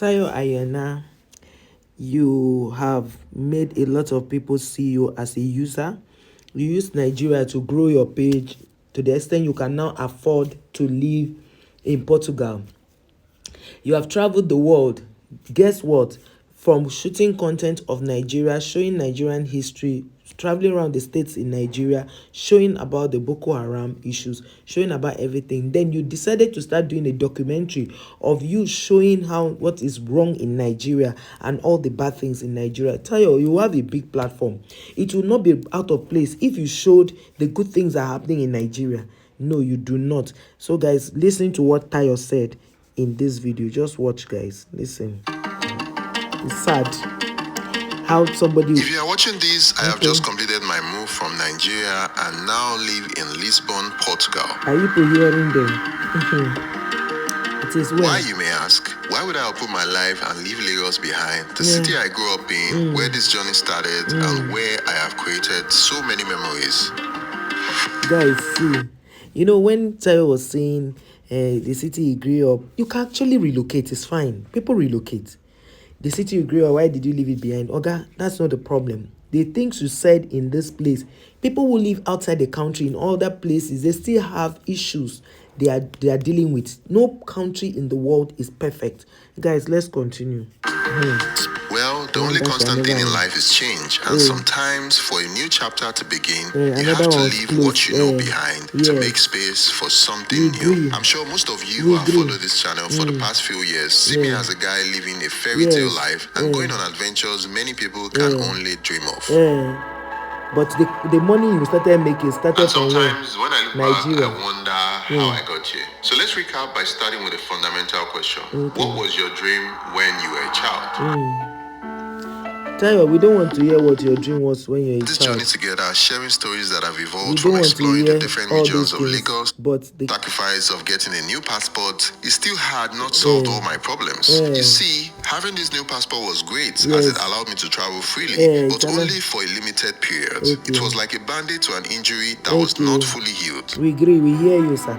Tayo AINA, you have made a lot of people see you as a user. You use Nigeria to grow your page to the extent you can now afford to live in Portugal. You have traveled the world. Guess what? From shooting content of Nigeria, showing Nigerian history, traveling around the states in Nigeria, showing about the Boko Haram issues, showing about everything. Then you decided to start doing a documentary of you showing what is wrong in Nigeria and all the bad things in Nigeria. Tayo, you have a big platform. It will not be out of place if you showed the good things that are happening in Nigeria. No, you do not. So guys, listen to what Tayo said in this video. Just watch, guys. Listen. It's sad how somebody... If you are watching this, I have just completed my move from Nigeria and now live in Lisbon, Portugal. Are you hearing them? It is well. Why, you may ask? Why would I put my life and leave Lagos behind? The city I grew up in, where this journey started, and where I have created so many memories. Guys, see, you know, when Tayo was saying the city he grew up, you can actually relocate. It's fine. People relocate. The city you grew up, why did you leave it behind? Oga, that's not the problem. The things you said in this place, people who live outside the country in other places, they still have issues they are dealing with. No country in the world is perfect. Guys, let's continue. Well, the only constant thing in life is change, and sometimes for a new chapter to begin, you have to leave what you know behind to make space for something new. I'm sure most of you who have followed this channel for the past few years see me as a guy living a fairy tale life and going on adventures many people can only dream of. But the money you started making started from where? Sometimes when I look back, I wonder how I got here. So let's recap by starting with a fundamental question. What was your dream when you were a child? Tayo, we don't want to hear what your dream was when you were a child. This journey together, sharing stories that have evolved from exploring the different regions of Lagos, but the sacrifice of getting a new passport, it still had not solved all my problems. You see, having this new passport was great as it allowed me to travel freely, but only for a limited period. It was like a band-aid to an injury that was not fully healed. We agree, we hear you, sir.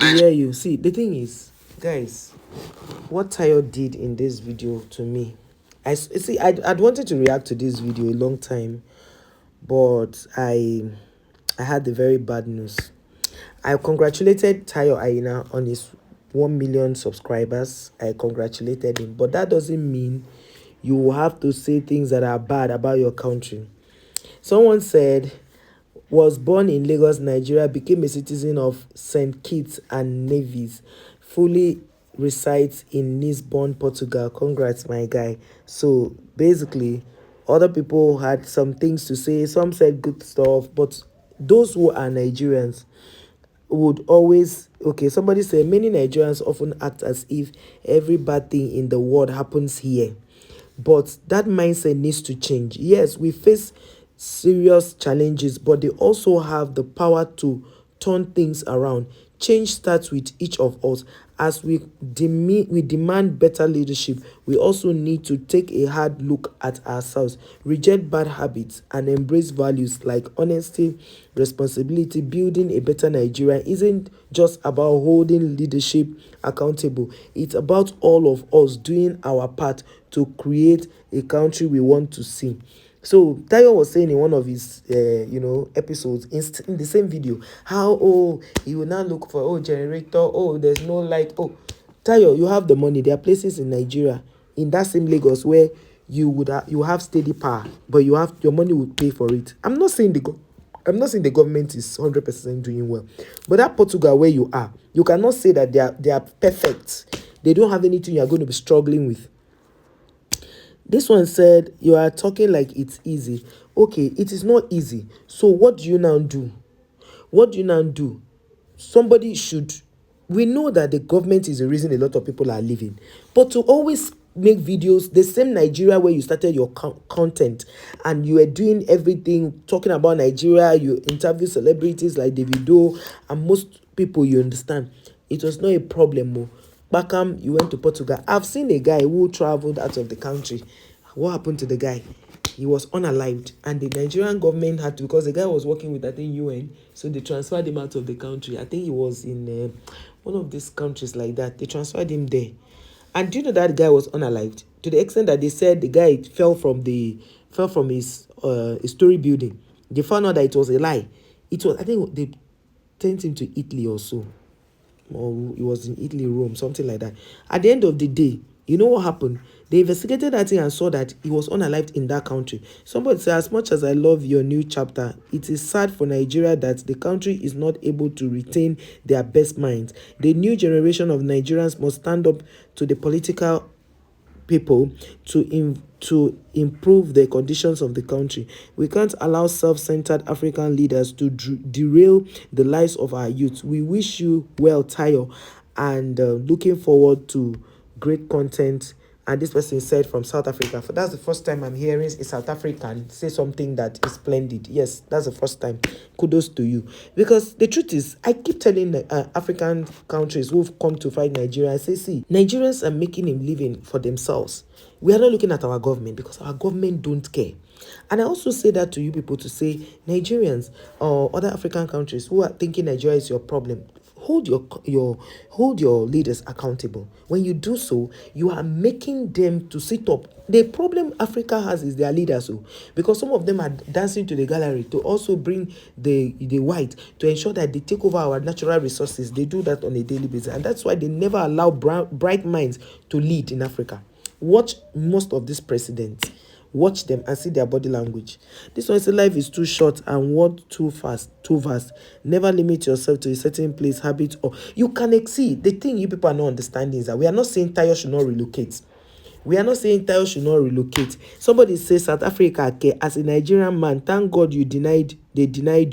We hear you. See, the thing is, guys, what Tayo did in this video to me, I'd wanted to react to this video a long time, but I had the very bad news. I congratulated Tayo AINA on his 1 million subscribers. I congratulated him, but that doesn't mean you have to say things that are bad about your country. Someone said, was born in Lagos, Nigeria, became a citizen of St. Kitts and Nevis, fully resides in Lisbon, Portugal. Congrats, my guy. So basically, other people had some things to say. Some said good stuff, but those who are Nigerians would always... Okay, somebody said many Nigerians often act as if every bad thing in the world happens here, but that mindset needs to change. Yes, we face serious challenges, but they also have the power to turn things around. Change starts with each of us. As we demand better leadership, we also need to take a hard look at ourselves, reject bad habits, and embrace values like honesty, responsibility. Building a better Nigeria isn't just about holding leadership accountable. It's about all of us doing our part to create a country we want to see. So Tayo was saying in one of his episodes in the same video how he will now look for generator, there's no light. Tayo, you have the money. There are places in Nigeria, in that same Lagos, where you have steady power, but your money will pay for it. I'm not saying the government is 100% doing well, but that Portugal where you are, you cannot say that they are perfect. They don't have anything you are going to be struggling with. This one said, you are talking like it's easy. Okay, it is not easy. So what do you now do? What do you now do? Somebody should... We know that the government is the reason a lot of people are leaving. But to always make videos, the same Nigeria where you started your content and you were doing everything, talking about Nigeria, you interview celebrities like Davido and most people, you understand. It was not a problem. Bakam, you went to Portugal. I've seen a guy who traveled out of the country. What happened to the guy? He was unalived, and the Nigerian government had to, because the guy was working with, I think, UN, so they transferred him out of the country. I think he was in one of these countries like that. They transferred him there. And do you know that guy was unalived? To the extent that they said the guy fell from his story building. They found out that it was a lie. It was, I think they sent him to Italy or so, or it was in Italy, Rome, something like that. At the end of the day, you know what happened? They investigated that thing and saw that he was unalived in that country. Somebody said, as much as I love your new chapter, it is sad for Nigeria that the country is not able to retain their best minds. The new generation of Nigerians must stand up to the political people to improve the conditions of the country. We can't allow self-centered African leaders to derail the lives of our youth. We wish you well, Tayo, and looking forward to great content. And this person said from South Africa. For that's the first time I'm hearing a South African say something that is splendid. Yes, that's the first time. Kudos to you. Because the truth is, I keep telling African countries who've come to fight Nigeria, I say, see, Nigerians are making a living for themselves. We are not looking at our government because our government don't care. And I also say that to you people to say, Nigerians or other African countries who are thinking Nigeria is your problem, hold your leaders accountable. When you do so, you are making them to sit up. The problem Africa has is their leaders, because some of them are dancing to the gallery to also bring the white to ensure that they take over our natural resources. They do that on a daily basis, and that's why they never allow bright minds to lead in Africa. Watch most of these presidents. Watch them and see their body language. This one says life is too short and what too fast, too vast. Never limit yourself to a certain place, habit, or you can exceed. The thing you people are not understanding is that we are not saying Tayo should not relocate. We are not saying Tayo should not relocate. Somebody says South Africa, okay, as a Nigerian man, thank God they denied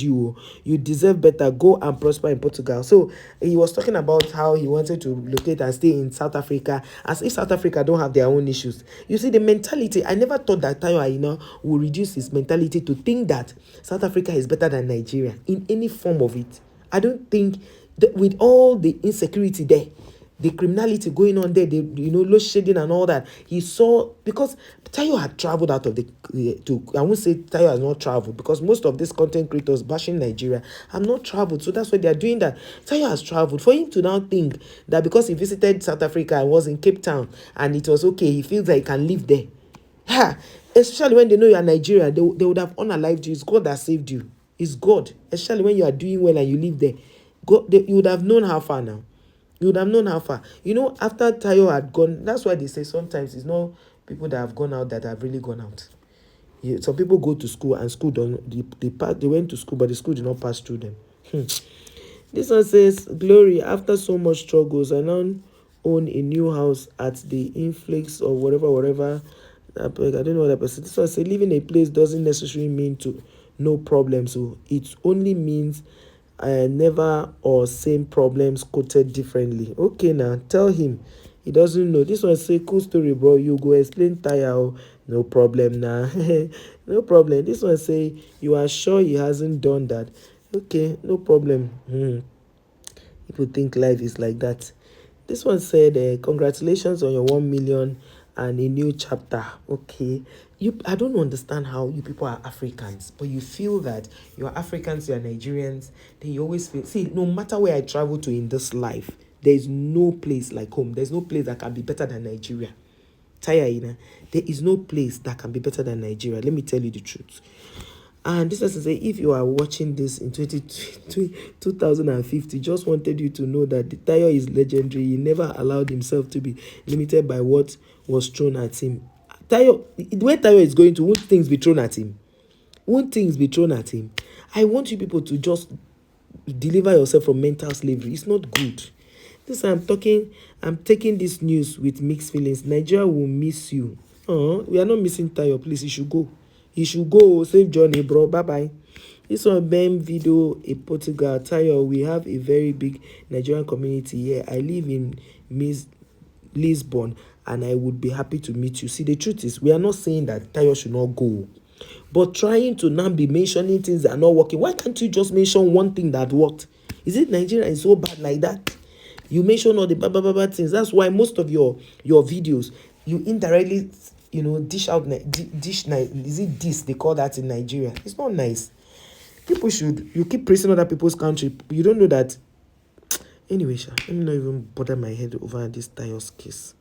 you. You deserve better. Go and prosper in Portugal. So he was talking about how he wanted to relocate and stay in South Africa, as if South Africa don't have their own issues. You see, the mentality, I never thought that Tayo AINA will reduce his mentality to think that South Africa is better than Nigeria in any form of it. I don't think that with all the insecurity there, the criminality going on there, load shedding and all that. He saw, because Tayo had traveled out of I won't say Tayo has not traveled, because most of these content creators bashing Nigeria have not traveled. So that's why they are doing that. Tayo has traveled. For him to now think that because he visited South Africa and was in Cape Town and it was okay, he feels that he can live there. Especially when they know you are Nigerian, they would have unalived you. It's God that saved you. It's God. Especially when you are doing well and you live there. You would have known how far now. You would have known how far. After Tayo had gone, that's why they say sometimes it's not people that have gone out that have really gone out. Some people go to school and school they went to school, but the school did not pass through them. This one says, Glory, after so much struggles, I now own a new house at the influx or whatever. I don't know what that person. This one says, living a place doesn't necessarily mean to no problems. So it only means never or same problems quoted differently. Okay, now tell him he doesn't know. This one say, cool story, bro. You go explain Tayo. No problem now. No problem. This one say, you are sure he hasn't done that. Okay, no problem. People think life is like that. This one said, congratulations on your 1 million and a new chapter. Okay. I don't understand how you people are Africans, but you feel that you are Africans, you are Nigerians, then you always feel, see, no matter where I travel to in this life, there is no place like home. There's no place that can be better than Nigeria. Tayo AINA, there is no place that can be better than Nigeria. Let me tell you the truth. And this person say, if you are watching this in 2050, just wanted you to know that the Tayo is legendary. He never allowed himself to be limited by what was thrown at him. Tayo, where Tayo is going to, won't things be thrown at him? Won't things be thrown at him? I want you people to just deliver yourself from mental slavery. It's not good. I'm taking this news with mixed feelings. Nigeria will miss you. We are not missing Tayo. Please, you should go. You should go. Save journey, bro. Bye-bye. This one, Ben video in Portugal. Tayo, we have a very big Nigerian community here. I live in Lisbon, and I would be happy to meet you. See, the truth is, we are not saying that Tayo should not go, but trying to now be mentioning things that are not working. Why can't you just mention one thing that worked? Is it Nigeria is so bad like that? You mention all the bad things. That's why most of your videos, you indirectly, dish out, is it this they call that in Nigeria? It's not nice. You keep praising other people's country. You don't know that Anyway, let me not even bother my head over this Tayo's case.